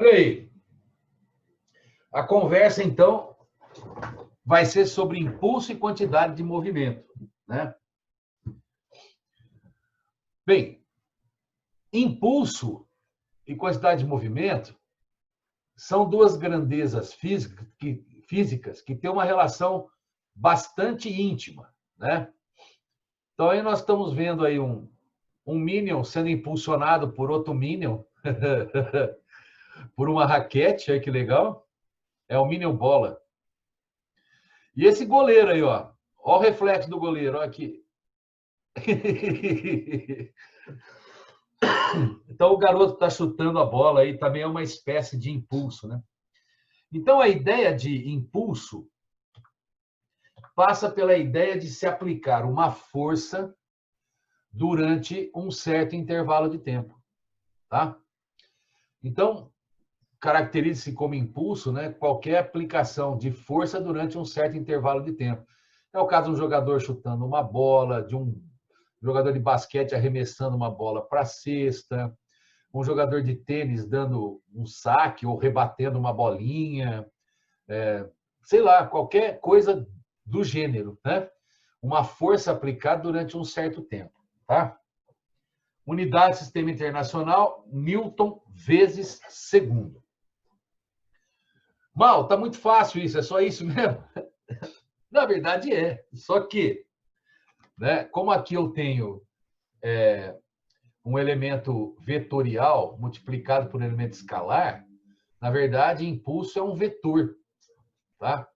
Olha aí. A conversa, então, vai ser sobre impulso e quantidade de movimento, né? Bem, impulso e quantidade de movimento são duas grandezas físicas que têm uma relação bastante íntima, né? Então, aí nós estamos vendo aí um Minion sendo impulsionado por outro Minion, por uma raquete, aí que legal. É o Minion bola. E esse goleiro aí, ó. Ó o reflexo do goleiro, ó aqui. Então, o garoto está chutando a bola aí, também é uma espécie de impulso, né? Então, a ideia de impulso passa pela ideia de se aplicar uma força durante um certo intervalo de tempo, tá? Então, caracteriza-se como impulso, né, qualquer aplicação de força durante um certo intervalo de tempo. É o caso de um jogador chutando uma bola, de um jogador de basquete arremessando uma bola para a cesta, um jogador de tênis dando um saque ou rebatendo uma bolinha, sei lá, qualquer coisa do gênero, né? Uma força aplicada durante um certo tempo, tá? Unidade Sistema Internacional, Newton vezes segundo. Mal, tá muito fácil isso, é só isso mesmo? Na verdade é, só que, né, como aqui eu tenho um elemento vetorial multiplicado por um elemento escalar, na verdade, impulso é um vetor, tá?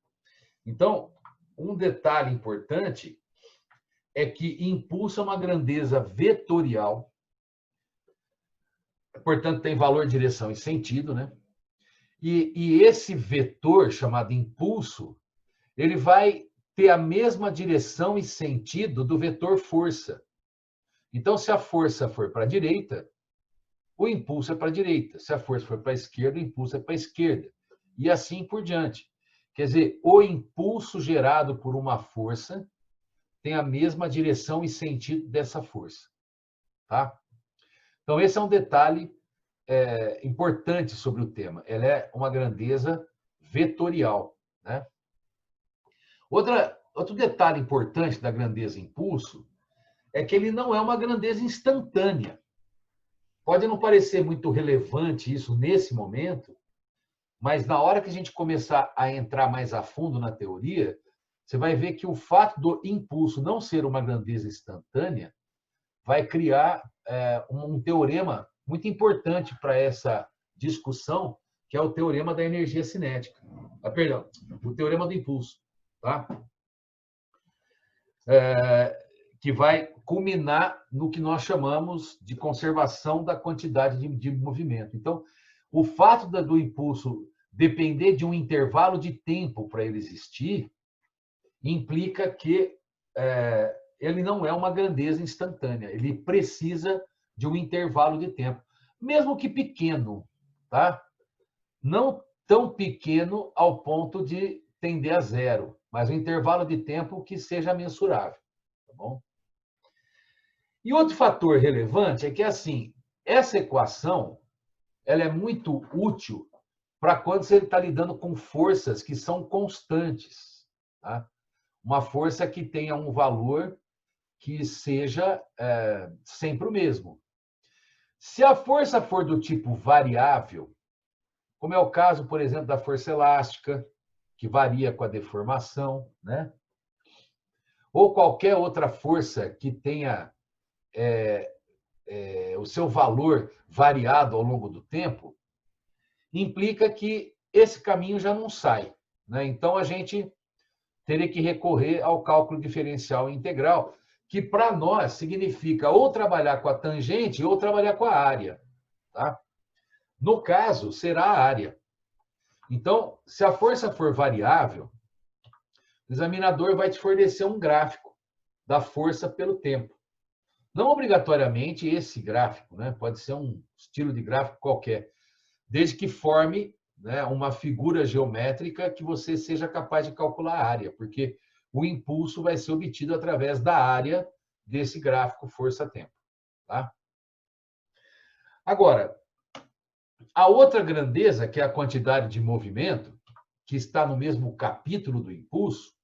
Então, um detalhe importante é que impulso é uma grandeza vetorial, portanto, tem valor, direção e sentido, né? E esse vetor, chamado impulso, ele vai ter a mesma direção e sentido do vetor força. Então, se a força for para a direita, o impulso é para a direita. Se a força for para a esquerda, o impulso é para a esquerda. E assim por diante. Quer dizer, o impulso gerado por uma força tem a mesma direção e sentido dessa força. Tá? Então, esse é um detalhe importante sobre o tema. Ela é uma grandeza vetorial. Né? Outro detalhe importante da grandeza impulso é que ele não é uma grandeza instantânea. Pode não parecer muito relevante isso nesse momento, mas na hora que a gente começar a entrar mais a fundo na teoria, você vai ver que o fato do impulso não ser uma grandeza instantânea vai criar um teorema muito importante para essa discussão, que é o teorema da energia cinética. Perdão, o teorema do impulso. Tá? Que vai culminar no que nós chamamos de conservação da quantidade de movimento. Então, o fato do impulso depender de um intervalo de tempo para ele existir, implica que ele não é uma grandeza instantânea, ele precisa de um intervalo de tempo, mesmo que pequeno, tá? Não tão pequeno ao ponto de tender a zero, mas um intervalo de tempo que seja mensurável, tá bom? E outro fator relevante é que, assim, essa equação ela é muito útil para quando você está lidando com forças que são constantes. Tá? Uma força que tenha um valor que seja sempre o mesmo. Se a força for do tipo variável, como é o caso, por exemplo, da força elástica, que varia com a deformação, né? Ou qualquer outra força que tenha o seu valor variado ao longo do tempo, implica que esse caminho já não sai. Né? Então, a gente teria que recorrer ao cálculo diferencial integral, que para nós significa ou trabalhar com a tangente ou trabalhar com a área. Tá? No caso, será a área. Então, se a força for variável, o examinador vai te fornecer um gráfico da força pelo tempo. Não obrigatoriamente esse gráfico, né? Pode ser um estilo de gráfico qualquer, desde que forme, né, uma figura geométrica que você seja capaz de calcular a área, porque o impulso vai ser obtido através da área desse gráfico força-tempo. Tá? Agora, A outra grandeza, que é a quantidade de movimento, que está no mesmo capítulo do impulso,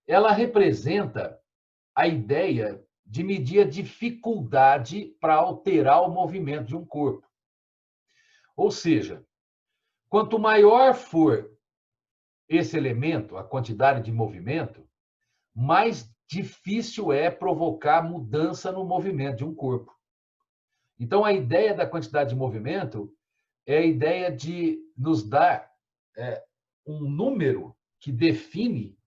ela representa a ideia de medir a dificuldade para alterar o movimento de um corpo. Ou seja, quanto maior for esse elemento, a quantidade de movimento, mais difícil é provocar mudança no movimento de um corpo. Então, a ideia da quantidade de movimento é a ideia de nos dar um número que define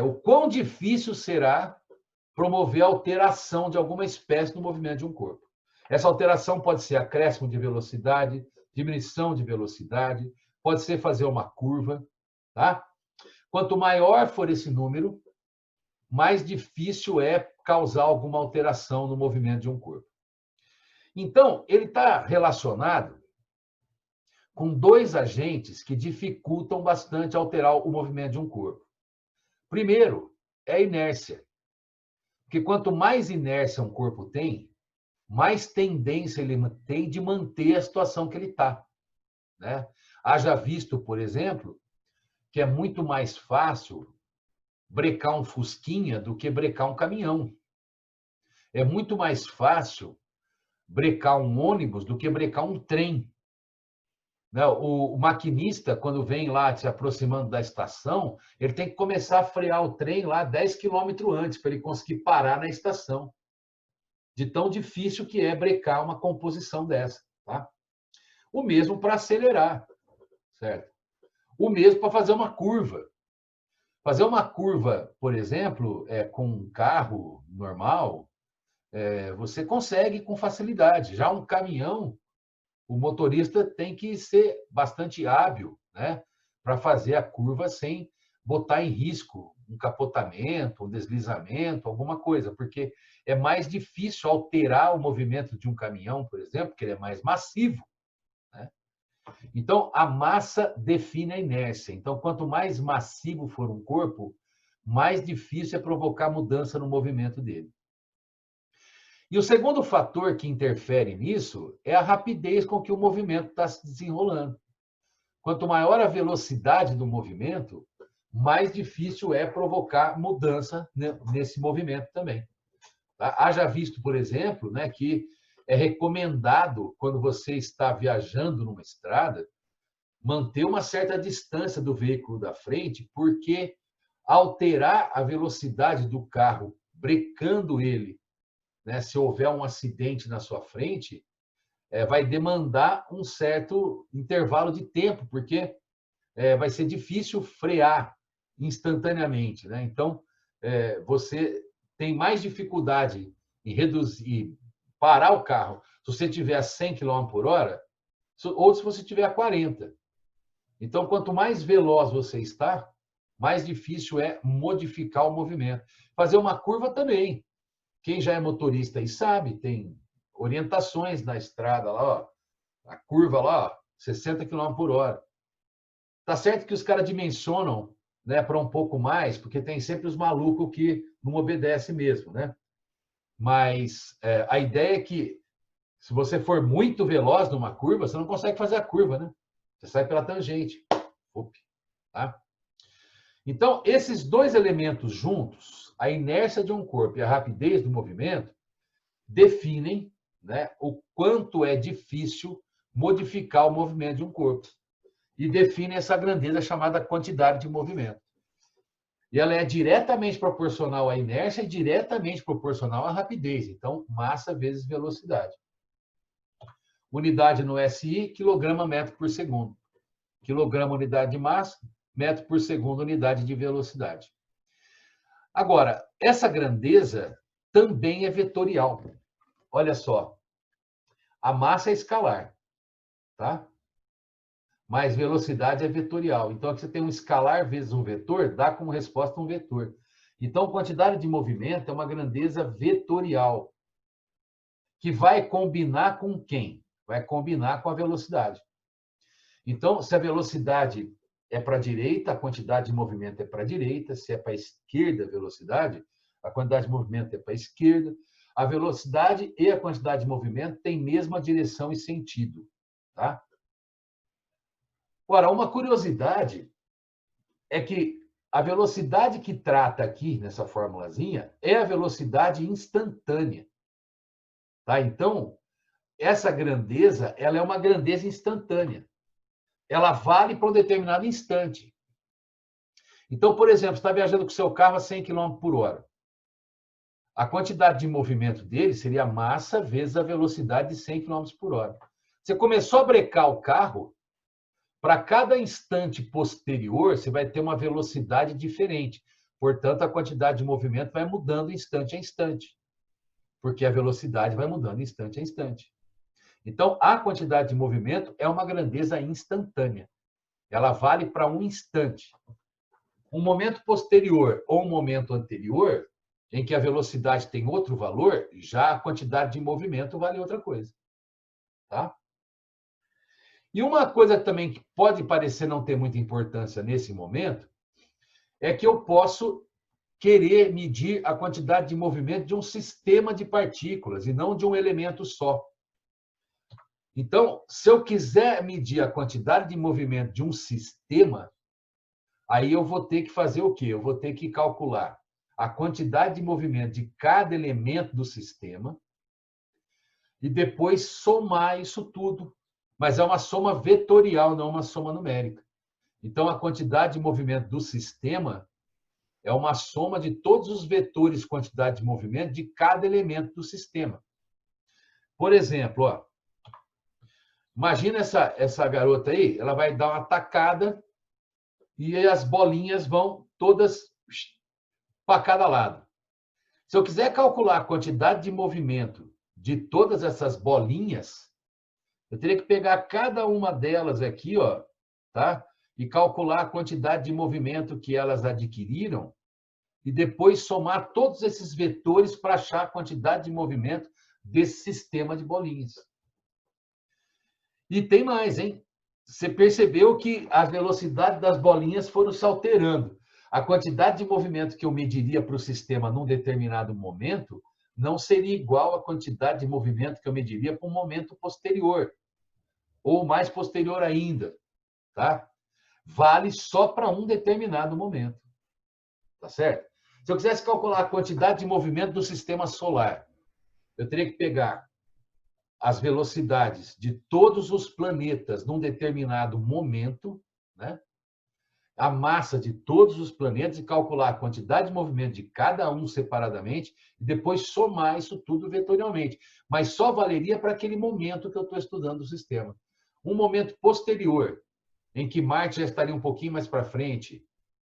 o quão difícil será promover a alteração de alguma espécie no movimento de um corpo. Essa alteração pode ser acréscimo de velocidade, diminuição de velocidade, pode ser fazer uma curva, tá? Quanto maior for esse número, mais difícil é causar alguma alteração no movimento de um corpo. Então, ele está relacionado com dois agentes que dificultam bastante alterar o movimento de um corpo. Primeiro, é a inércia. Porque quanto mais inércia um corpo tem, mais tendência ele tem de manter a situação que ele está, né? Haja visto, por exemplo, que é muito mais fácil brecar um fusquinha do que brecar um caminhão. É muito mais fácil brecar um ônibus do que brecar um trem. O maquinista, quando vem lá se aproximando da estação, ele tem que começar a frear o trem lá 10 quilômetros antes, para ele conseguir parar na estação. De tão difícil que é brecar uma composição dessa. Tá? O mesmo para acelerar, certo? O mesmo para fazer uma curva. Fazer uma curva, por exemplo, com um carro normal, você consegue com facilidade. Já um caminhão, o motorista tem que ser bastante hábil, né, para fazer a curva sem botar em risco um capotamento, um deslizamento, alguma coisa, porque é mais difícil alterar o movimento de um caminhão, por exemplo, porque ele é mais massivo, né? Então, a massa define a inércia. Então, quanto mais massivo for um corpo, mais difícil é provocar mudança no movimento dele. E o segundo fator que interfere nisso é a rapidez com que o movimento está se desenrolando. Quanto maior a velocidade do movimento, mais difícil é provocar mudança nesse movimento também. Tá? Haja visto, por exemplo, né, que é recomendado, quando você está viajando numa estrada, manter uma certa distância do veículo da frente, porque alterar a velocidade do carro, brecando ele, né, se houver um acidente na sua frente, vai demandar um certo intervalo de tempo, porque vai ser difícil frear instantaneamente, né? Então, você tem mais dificuldade em reduzir, parar o carro, se você tiver a 100 km por hora, ou se você tiver a 40. Então, quanto mais veloz você está, mais difícil é modificar o movimento. Fazer uma curva também. Quem já é motorista e sabe, tem orientações na estrada lá, ó, a curva lá, ó, 60 km por hora. Tá certo que os caras dimensionam, né, para um pouco mais, porque tem sempre os malucos que não obedecem mesmo, né? Mas a ideia é que, se você for muito veloz numa curva, você não consegue fazer a curva, né? Você sai pela tangente. Tá? Então, esses dois elementos juntos, a inércia de um corpo e a rapidez do movimento, definem, né, o quanto é difícil modificar o movimento de um corpo. E definem essa grandeza chamada quantidade de movimento. E ela é diretamente proporcional à inércia e diretamente proporcional à rapidez. Então, massa vezes velocidade. Unidade no SI, quilograma metro por segundo. Quilograma, unidade de massa, metro por segundo, unidade de velocidade. Agora, essa grandeza também é vetorial. Olha só, a massa é escalar, tá? Mas velocidade é vetorial. Então, aqui você tem um escalar vezes um vetor, dá como resposta um vetor. Então, quantidade de movimento é uma grandeza vetorial, que vai combinar com quem? Vai combinar com a velocidade. Então, se a velocidade é para a direita, a quantidade de movimento é para a direita. Se é para a esquerda a velocidade, a quantidade de movimento é para a esquerda. a velocidade e a quantidade de movimento têm mesma direção e sentido. Tá? Agora, uma curiosidade é que a velocidade que trata aqui nessa formulazinha é a velocidade instantânea. Tá? Então, essa grandeza, ela é uma grandeza instantânea. Ela vale para um determinado instante. Então, por exemplo, você está viajando com o seu carro a 100 km por hora. A quantidade de movimento dele seria a massa vezes a velocidade de 100 km por hora. Você começou a brecar o carro, para cada instante posterior, você vai ter uma velocidade diferente. Portanto, a quantidade de movimento vai mudando instante a instante, porque a velocidade vai mudando instante a instante. Então, a quantidade de movimento é uma grandeza instantânea. Ela vale para um instante. Um momento posterior ou um momento anterior, em que a velocidade tem outro valor, já a quantidade de movimento vale outra coisa. Tá? E uma coisa também que pode parecer não ter muita importância nesse momento é que eu posso querer medir a quantidade de movimento de um sistema de partículas e não de um elemento só. Então, se eu quiser medir a quantidade de movimento de um sistema, aí eu vou ter que fazer o quê? Eu vou ter que calcular a quantidade de movimento de cada elemento do sistema e depois somar isso tudo. Mas é uma soma vetorial, não uma soma numérica. Então, a quantidade de movimento do sistema é uma soma de todos os vetores quantidade de movimento de cada elemento do sistema. Por exemplo, ó, imagina essa garota aí, ela vai dar uma tacada e as bolinhas vão todas para cada lado. Se eu quiser calcular a quantidade de movimento de todas essas bolinhas, eu teria que pegar cada uma delas aqui, ó, tá? E calcular a quantidade de movimento que elas adquiriram e depois somar todos esses vetores para achar a quantidade de movimento desse sistema de bolinhas. E tem mais, hein? Você percebeu que a velocidade das bolinhas foram se alterando. A quantidade de movimento que eu mediria para o sistema num determinado momento não seria igual à quantidade de movimento que eu mediria para um momento posterior, ou mais posterior ainda, tá? Vale só para um determinado momento, tá certo? Se eu quisesse calcular a quantidade de movimento do sistema solar, eu teria que pegar as velocidades de todos os planetas num determinado momento, né? A massa de todos os planetas e calcular a quantidade de movimento de cada um separadamente e depois somar isso tudo vetorialmente. Mas só valeria para aquele momento que eu estou estudando o sistema. Um momento posterior, em que Marte já estaria um pouquinho mais para frente,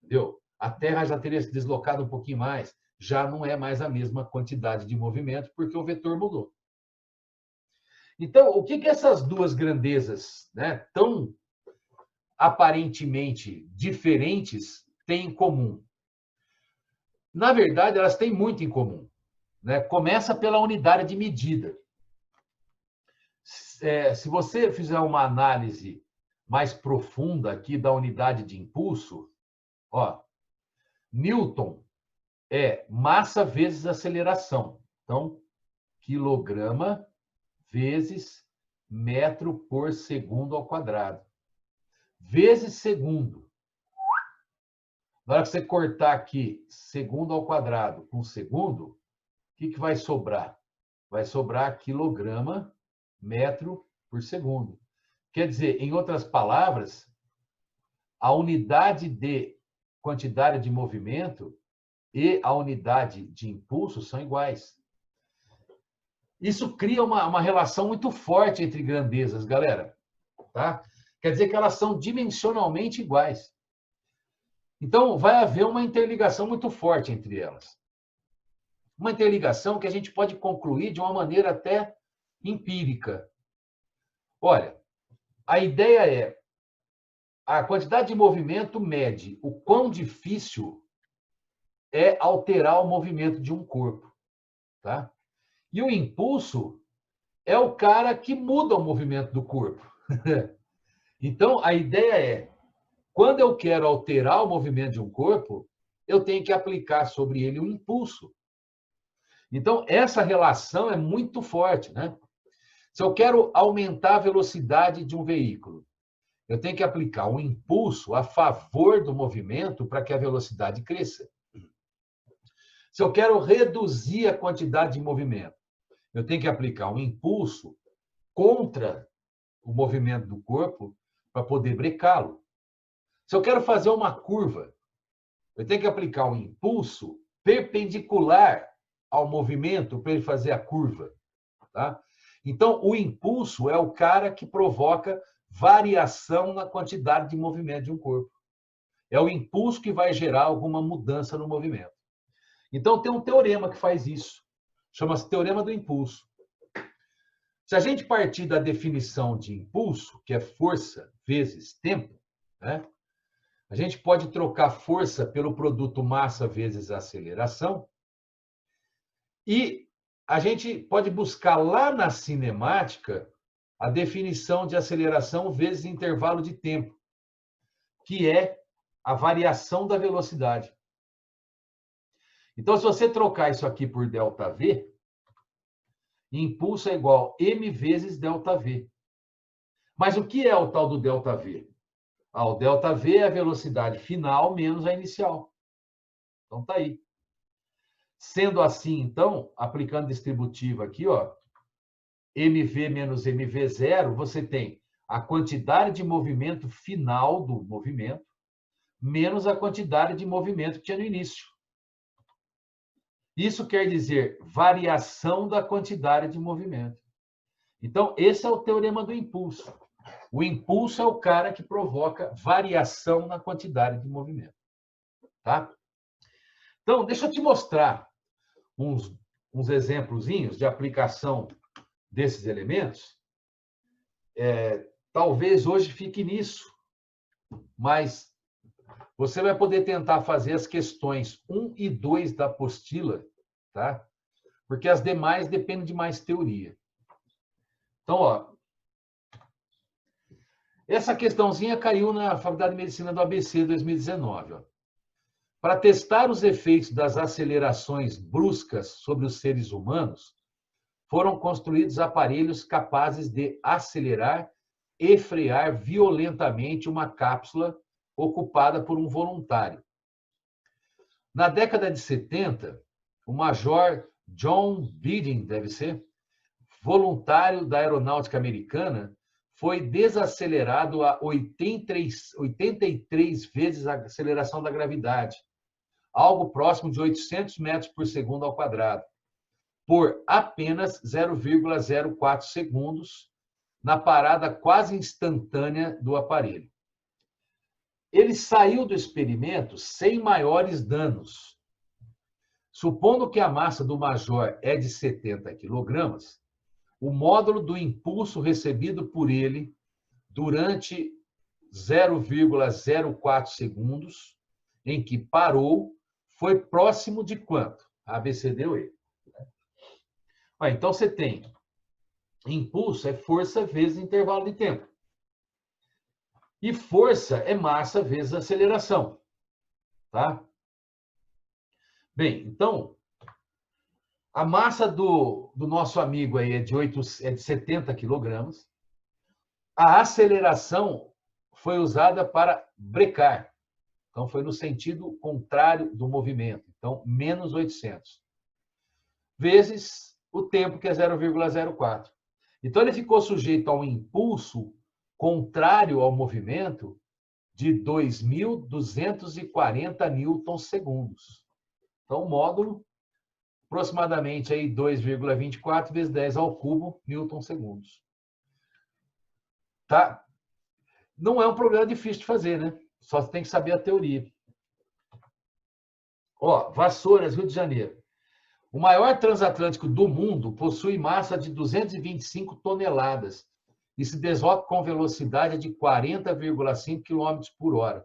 entendeu? A Terra já teria se deslocado um pouquinho mais, já não é mais a mesma quantidade de movimento, porque o vetor mudou. Então, o que essas duas grandezas, né, tão aparentemente diferentes têm em comum? Na verdade, elas têm muito em comum. Né? Começa pela unidade de medida. Se você fizer uma análise mais profunda aqui da unidade de impulso, ó, Newton é massa vezes aceleração. Então, quilograma vezes metro por segundo ao quadrado. Vezes segundo. Na hora que você cortar aqui segundo ao quadrado com segundo, o que vai sobrar? Vai sobrar quilograma metro por segundo. Quer dizer, em outras palavras, a unidade de quantidade de movimento e a unidade de impulso são iguais. Isso cria uma relação muito forte entre grandezas, galera. Tá? Quer dizer que elas são dimensionalmente iguais. Então, vai haver uma interligação muito forte entre elas. Uma interligação que a gente pode concluir de uma maneira até empírica. Olha, a ideia é a quantidade de movimento mede o quão difícil é alterar o movimento de um corpo. Tá? E o impulso é o cara que muda o movimento do corpo. Então, a ideia é, quando eu quero alterar o movimento de um corpo, eu tenho que aplicar sobre ele um impulso. Então, essa relação é muito forte, né? Se eu quero aumentar a velocidade de um veículo, eu tenho que aplicar um impulso a favor do movimento para que a velocidade cresça. Se eu quero reduzir a quantidade de movimento, eu tenho que aplicar um impulso contra o movimento do corpo para poder brecá-lo. Se eu quero fazer uma curva, eu tenho que aplicar um impulso perpendicular ao movimento para ele fazer a curva. Tá? Então, o impulso é o cara que provoca variação na quantidade de movimento de um corpo. É o impulso que vai gerar alguma mudança no movimento. Então, tem um teorema que faz isso. Chama-se teorema do impulso. Se a gente partir da definição de impulso, que é força vezes tempo, né? A gente pode trocar força pelo produto massa vezes aceleração. E a gente pode buscar lá na cinemática a definição de aceleração vezes intervalo de tempo, que é a variação da velocidade. Então, se você trocar isso aqui por ΔV, impulso é igual a m vezes ΔV. Mas o que é o tal do ΔV? O ΔV é a velocidade final menos a inicial. Então, está aí. Sendo assim, então, aplicando distributiva aqui, ó, mv menos mv0, você tem a quantidade de movimento final do movimento menos a quantidade de movimento que tinha no início. Isso quer dizer variação da quantidade de movimento. Então, esse é o teorema do impulso. O impulso é o cara que provoca variação na quantidade de movimento. Tá? Então, deixa eu te mostrar uns exemplozinhos de aplicação desses elementos. Talvez hoje fique nisso, mas você vai poder tentar fazer as questões 1 e 2 da apostila, tá? Porque as demais dependem de mais teoria. Então, ó, essa questãozinha caiu na Faculdade de Medicina do ABC 2019. Ó. Para testar os efeitos das acelerações bruscas sobre os seres humanos, foram construídos aparelhos capazes de acelerar e frear violentamente uma cápsula ocupada por um voluntário. Na década de 70, o major John Bidding, deve ser, voluntário da aeronáutica americana, foi desacelerado a 83 vezes a aceleração da gravidade, algo próximo de 800 metros por segundo ao quadrado, por apenas 0,04 segundos na parada quase instantânea do aparelho. Ele saiu do experimento sem maiores danos. Supondo que a massa do major é de 70 quilogramas, o módulo do impulso recebido por ele durante 0,04 segundos, em que parou, foi próximo de quanto? A, B, C, D ou E. Então, você tem impulso é força vezes intervalo de tempo. E força é massa vezes aceleração. Tá? Bem, então, a massa do nosso amigo aí é de 70 quilogramas. A aceleração foi usada para brecar. Então, foi no sentido contrário do movimento. Então, menos 800. Vezes o tempo, que é 0,04. Então, ele ficou sujeito a um impulso contrário ao movimento de 2.240 newtons-segundos. Então, o módulo, aproximadamente aí 2,24 vezes 10 ao cubo newtons-segundos. Tá? Não é um problema difícil de fazer, né? Só você tem que saber a teoria. Ó, Vassouras, Rio de Janeiro. O maior transatlântico do mundo possui massa de 225 toneladas e se desloca com velocidade de 40,5 km por hora.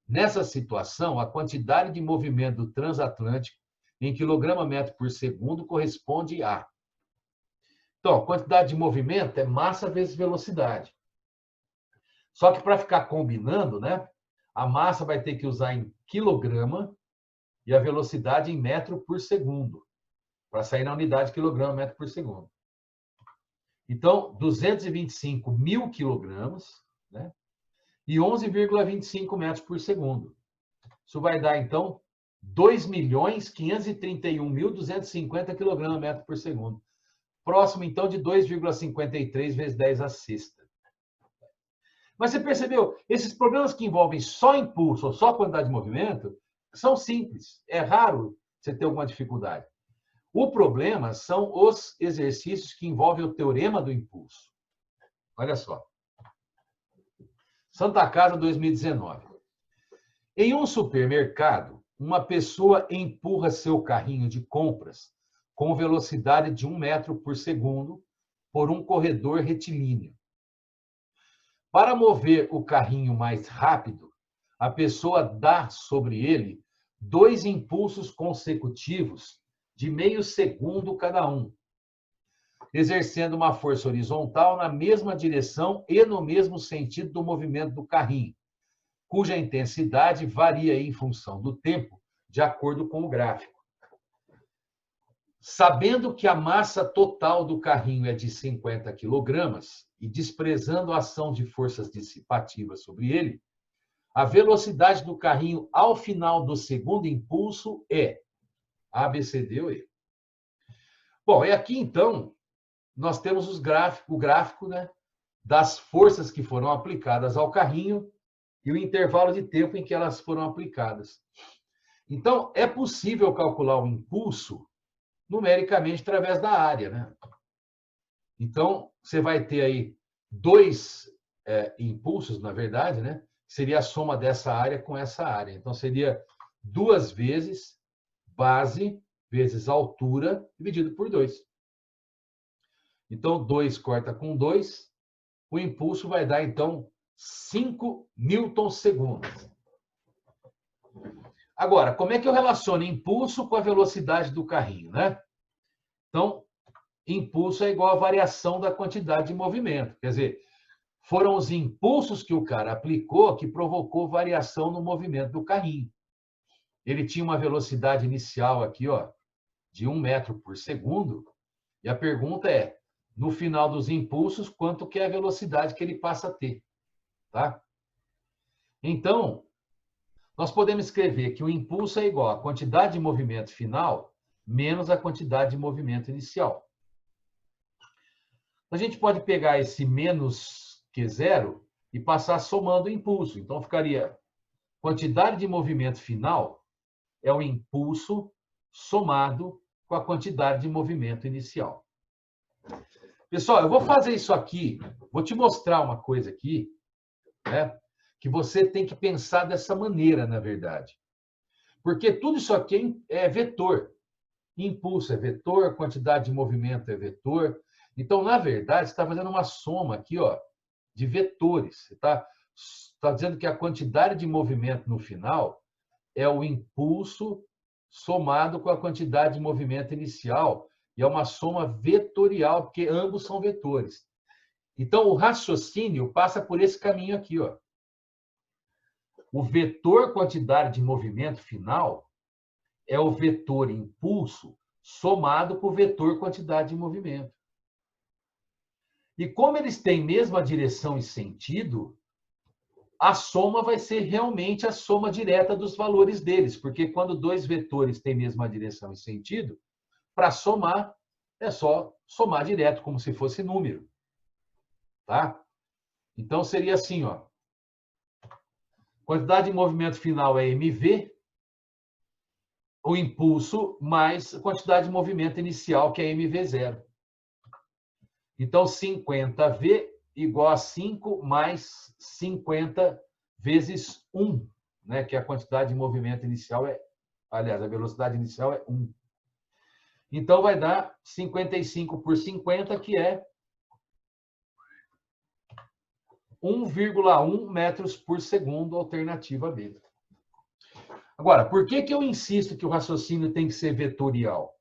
Nessa situação, a quantidade de movimento do transatlântico em quilograma-metro por segundo corresponde a... Então, a quantidade de movimento é massa vezes velocidade. Só que para ficar combinando, né, a massa vai ter que usar em quilograma e a velocidade em metro por segundo. para sair na unidade quilograma metro por segundo. Então, 225 mil quilogramas, né? E 11,25 metros por segundo. Isso vai dar, então, 2.531.250 quilogramas metro por segundo. Próximo, então, de 2,53 vezes 10 à sexta. Mas você percebeu? Esses problemas que envolvem só impulso ou só quantidade de movimento são simples. É raro você ter alguma dificuldade. O problema são os exercícios que envolvem o teorema do impulso. Olha só. Santa Casa, 2019. Em um supermercado, uma pessoa empurra seu carrinho de compras com velocidade de 1 metro por segundo por um corredor retilíneo. Para mover o carrinho mais rápido, a pessoa dá sobre ele 2 impulsos consecutivos de meio segundo cada um, exercendo uma força horizontal na mesma direção e no mesmo sentido do movimento do carrinho, cuja intensidade varia em função do tempo, de acordo com o gráfico. Sabendo que a massa total do carrinho é de 50 quilogramas e desprezando a ação de forças dissipativas sobre ele, a velocidade do carrinho ao final do segundo impulso é A, B, C, D ou E. Bom, e aqui, então, nós temos o gráfico, né, das forças que foram aplicadas ao carrinho e o intervalo de tempo em que elas foram aplicadas. Então, é possível calcular o impulso numericamente através da área, né? Então, você vai ter aí 2 impulsos, na verdade, né? Seria a soma dessa área com essa área. Então, seria 2 vezes base vezes altura dividido por 2. Então, 2 corta com 2, o impulso vai dar, então, 5 newtons-segundos. Agora, como é que eu relaciono impulso com a velocidade do carrinho, né? Então, impulso é igual à variação da quantidade de movimento. Quer dizer, foram os impulsos que o cara aplicou que provocou variação no movimento do carrinho. Ele tinha uma velocidade inicial aqui, ó, de 1 metro por segundo, e a pergunta é, no final dos impulsos, quanto que é a velocidade que ele passa a ter, tá? Então, nós podemos escrever que o impulso é igual à quantidade de movimento final menos a quantidade de movimento inicial. A gente pode pegar esse menos Q0 e passar somando o impulso. Então, ficaria quantidade de movimento final é o impulso somado com a quantidade de movimento inicial. Pessoal, eu vou fazer isso aqui, vou te mostrar uma coisa aqui, né, que você tem que pensar dessa maneira, na verdade. Porque tudo isso aqui é vetor. Impulso é vetor, quantidade de movimento é vetor. Então, na verdade, você está fazendo uma soma aqui, ó, de vetores. Você está dizendo que a quantidade de movimento no final é o impulso somado com a quantidade de movimento inicial. E é uma soma vetorial, porque ambos são vetores. Então, o raciocínio passa por esse caminho aqui, ó. O vetor quantidade de movimento final é o vetor impulso somado com o vetor quantidade de movimento. E como eles têm mesma direção e sentido, a soma vai ser realmente a soma direta dos valores deles, porque quando 2 vetores têm mesma direção e sentido, para somar, é só somar direto, como se fosse número. Tá? Então, seria assim, ó. Quantidade de movimento final é mv, o impulso mais a quantidade de movimento inicial, que é mv0. Então, 50v igual a 5 mais 50 vezes 1, né? Que a quantidade de movimento inicial é... Aliás, a velocidade inicial é 1. Então, vai dar 55 por 50, que é 1,1 metros por segundo, alternativa B. Agora, por que eu insisto que o raciocínio tem que ser vetorial?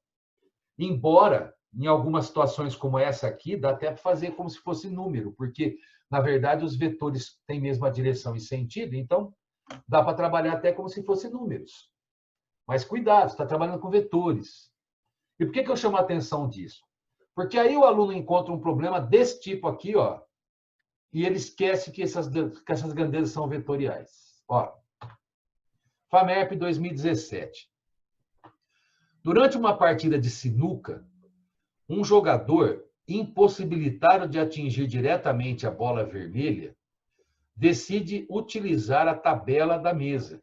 Embora, em algumas situações como essa aqui, dá até para fazer como se fosse número, porque, na verdade, os vetores têm mesma direção e sentido, então dá para trabalhar até como se fossem números. Mas cuidado, você está trabalhando com vetores. E por que eu chamo a atenção disso? Porque aí o aluno encontra um problema desse tipo aqui, ó, e ele esquece que essas grandezas são vetoriais. Ó, FAMERP 2017. Durante uma partida de sinuca, um jogador, impossibilitado de atingir diretamente a bola vermelha, decide utilizar a tabela da mesa.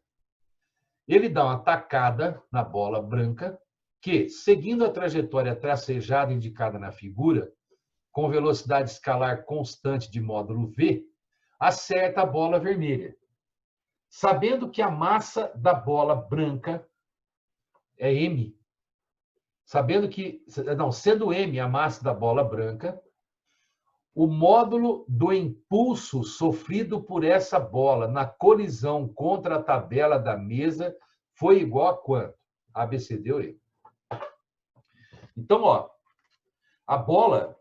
Ele dá uma tacada na bola branca, que, seguindo a trajetória tracejada indicada na figura, com velocidade escalar constante de módulo V, acerta a bola vermelha. Sabendo que a massa da bola branca é m, sendo m a massa da bola branca, o módulo do impulso sofrido por essa bola na colisão contra a tabela da mesa foi igual a quanto? ABCD ou E. Então, ó, a bola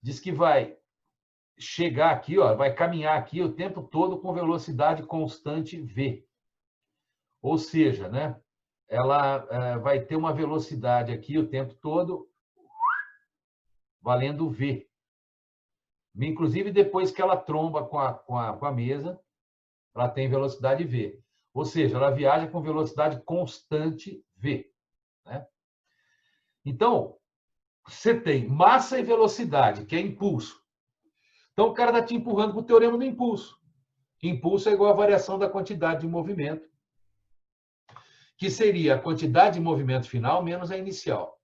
diz que vai chegar aqui, ó, vai caminhar aqui o tempo todo com velocidade constante v. Ou seja, né, ela vai ter uma velocidade aqui o tempo todo valendo v. Inclusive, depois que ela tromba com a mesa, ela tem velocidade v. Ou seja, ela viaja com velocidade constante v. Né? Então, você tem massa e velocidade, que é impulso. Então, o cara está te empurrando para o teorema do impulso. Impulso é igual à variação da quantidade de movimento, que seria a quantidade de movimento final menos a inicial.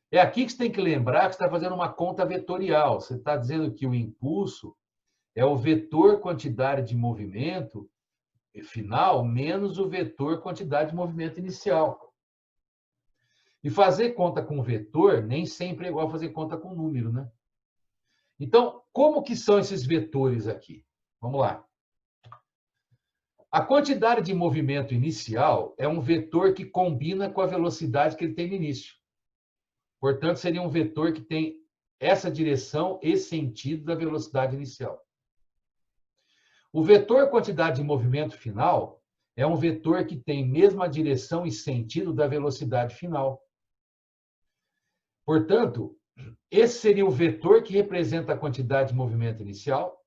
É aqui que você tem que lembrar que você está fazendo uma conta vetorial. Você está dizendo que o impulso é o vetor quantidade de movimento final menos o vetor quantidade de movimento inicial. E fazer conta com vetor nem sempre é igual a fazer conta com número, né? Então, como que são esses vetores aqui? Vamos lá. A quantidade de movimento inicial é um vetor que combina com a velocidade que ele tem no início. Portanto, seria um vetor que tem essa direção e sentido da velocidade inicial. O vetor quantidade de movimento final é um vetor que tem mesma direção e sentido da velocidade final. Portanto, esse seria o vetor que representa a quantidade de movimento inicial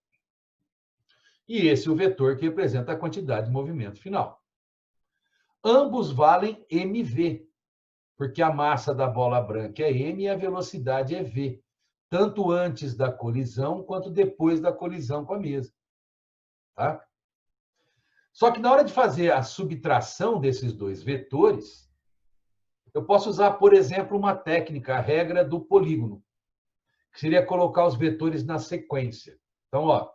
e esse o vetor que representa a quantidade de movimento final. Ambos valem mv, porque a massa da bola branca é m e a velocidade é v, tanto antes da colisão quanto depois da colisão com a mesa. Tá? Só que na hora de fazer a subtração desses dois vetores, eu posso usar, por exemplo, uma técnica, a regra do polígono, que seria colocar os vetores na sequência. Então, ó,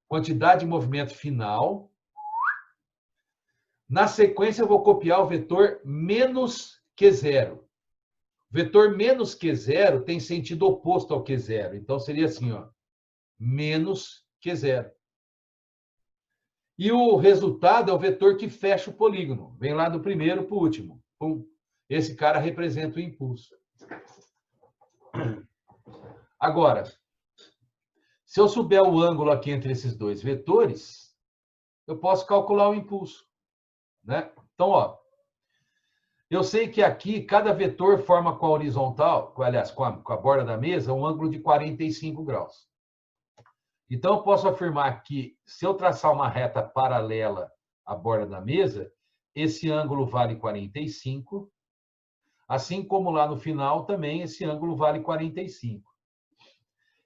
quantidade de movimento final. Na sequência, eu vou copiar o vetor menos Q0. O vetor menos Q0 tem sentido oposto ao Q0. Então, seria assim, ó, menos Q0. E o resultado é o vetor que fecha o polígono. Vem lá do primeiro para o último. Pum. Esse cara representa o impulso. Agora, se eu souber o ângulo aqui entre esses dois vetores, eu posso calcular o impulso. Né? Então, ó, eu sei que aqui cada vetor forma com a horizontal, aliás, com a borda da mesa, um ângulo de 45 graus. Então, eu posso afirmar que, se eu traçar uma reta paralela à borda da mesa, esse ângulo vale 45, assim como lá no final também esse ângulo vale 45.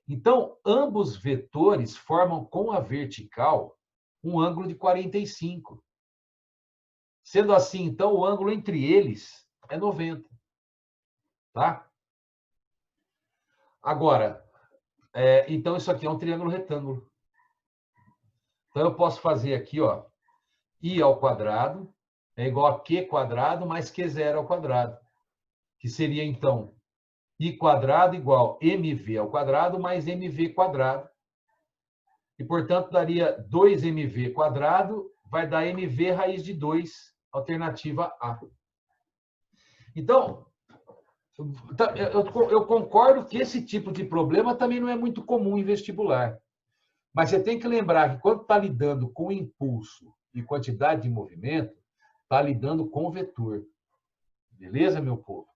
Então, ambos vetores formam com a vertical um ângulo de 45. Sendo assim, então, o ângulo entre eles é 90. Tá? Agora, então isso aqui é um triângulo retângulo. Então, eu posso fazer aqui, ó, I ao quadrado é igual a Q quadrado mais Q0 ao quadrado, que seria, então, I quadrado igual MV ao quadrado mais MV quadrado. E, portanto, daria 2MV quadrado, vai dar MV raiz de 2, alternativa A. Então, eu concordo que esse tipo de problema também não é muito comum em vestibular. Mas você tem que lembrar que quando está lidando com impulso e quantidade de movimento, está lidando com vetor. Beleza, meu povo?